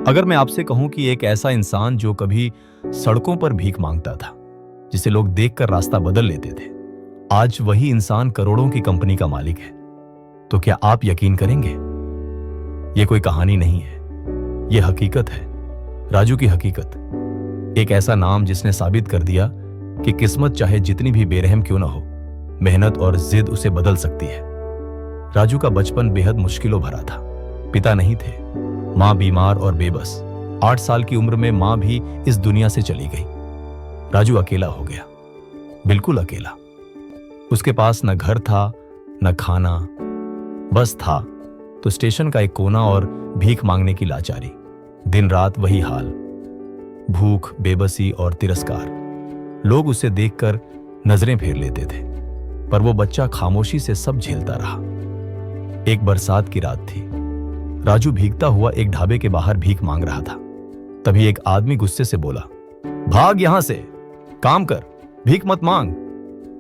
अगर मैं आपसे कहूं कि एक ऐसा इंसान जो कभी सड़कों पर भीख मांगता था, जिसे लोग देखकर रास्ता बदल लेते थे, आज वही इंसान करोड़ों की कंपनी का मालिक है, तो क्या आप यकीन करेंगे? यह कोई कहानी नहीं है, यह हकीकत है। राजू की हकीकत। एक ऐसा नाम जिसने साबित कर दिया कि किस्मत चाहे जितनी भी बेरहम क्यों ना हो, मेहनत और जिद उसे बदल सकती है। राजू का बचपन बेहद मुश्किलों भरा था। पिता नहीं थे, मां बीमार और बेबस। 8 साल की उम्र में मां भी इस दुनिया से चली गई। राजू अकेला हो गया, बिल्कुल अकेला। उसके पास न घर था, न खाना, बस था तो स्टेशन का एक कोना और भीख मांगने की लाचारी। दिन रात वही हाल, भूख, बेबसी और तिरस्कार। लोग उसे देखकर नजरें फेर लेते थे, पर वो बच्चा खामोशी से सब झेलता रहा। एक बरसात की रात थी। राजू भीगता हुआ एक ढाबे के बाहर भीख मांग रहा था। तभी एक आदमी गुस्से से बोला, भाग यहां से, काम कर, भीख मत मांग,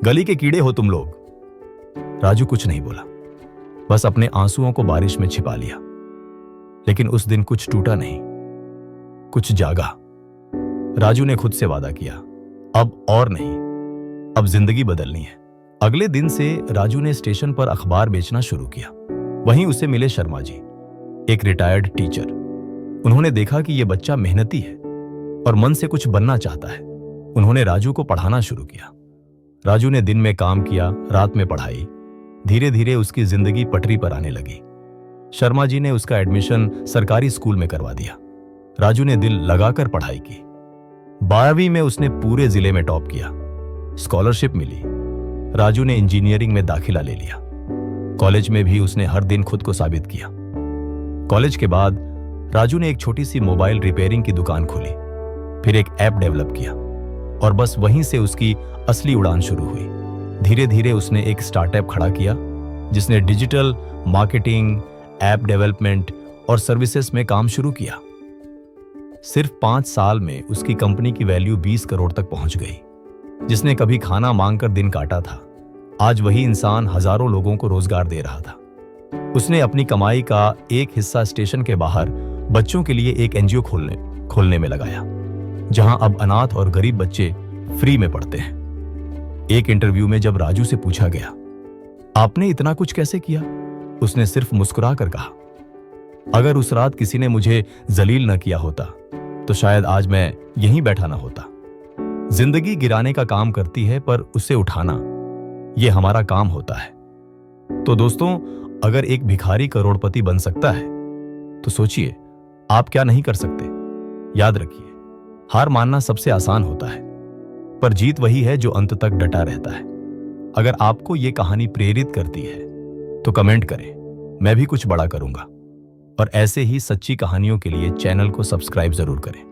गली के कीड़े हो तुम लोग। राजू कुछ नहीं बोला, बस अपने आंसुओं को बारिश में छिपा लिया। लेकिन उस दिन कुछ टूटा नहीं, कुछ जागा। राजू ने खुद से वादा किया, अब और नहीं, अब जिंदगी बदलनी है। अगले दिन से राजू ने स्टेशन पर अखबार बेचना शुरू किया। वहीं उसे मिले शर्मा जी, एक रिटायर्ड टीचर। उन्होंने देखा कि यह बच्चा मेहनती है और मन से कुछ बनना चाहता है। उन्होंने राजू को पढ़ाना शुरू किया। राजू ने दिन में काम किया, रात में पढ़ाई। धीरे धीरे उसकी जिंदगी पटरी पर आने लगी। शर्मा जी ने उसका एडमिशन सरकारी स्कूल में करवा दिया। राजू ने दिल लगाकर पढ़ाई की। 12वीं में उसने पूरे जिले में टॉप किया। स्कॉलरशिप मिली। राजू ने इंजीनियरिंग में दाखिला ले लिया। कॉलेज में भी उसने हर दिन खुद को साबित किया। कॉलेज के बाद राजू ने एक छोटी सी मोबाइल रिपेयरिंग की दुकान खोली, फिर एक ऐप डेवलप किया और बस वहीं से उसकी असली उड़ान शुरू हुई। धीरे धीरे उसने एक स्टार्टअप खड़ा किया जिसने डिजिटल मार्केटिंग, ऐप डेवलपमेंट और सर्विसेज में काम शुरू किया। सिर्फ 5 साल में उसकी कंपनी की वैल्यू 20 करोड़ तक पहुंच गई। जिसने कभी खाना मांगकर दिन काटा था, आज वही इंसान हजारों लोगों को रोजगार दे रहा था। उसने अपनी कमाई का एक हिस्सा स्टेशन के बाहर बच्चों के लिए एक एनजीओ खोलने में लगाया, जहां अब अनाथ और गरीब बच्चे फ्री में पढ़ते हैं। एक इंटरव्यू में जब राजू से पूछा गया, आपने इतना कुछ कैसे किया, उसने सिर्फ मुस्कुरा कर कहा, अगर उस रात किसी ने मुझे जलील न किया होता तो शायद आज मैं यहीं बैठा ना होता। जिंदगी गिराने का काम करती है, पर उसे उठाना यह हमारा काम होता है। तो दोस्तों, अगर एक भिखारी करोड़पति बन सकता है तो सोचिए आप क्या नहीं कर सकते। याद रखिए, हार मानना सबसे आसान होता है, पर जीत वही है जो अंत तक डटा रहता है। अगर आपको यह कहानी प्रेरित करती है तो कमेंट करें, मैं भी कुछ बड़ा करूंगा। और ऐसे ही सच्ची कहानियों के लिए चैनल को सब्सक्राइब जरूर करें।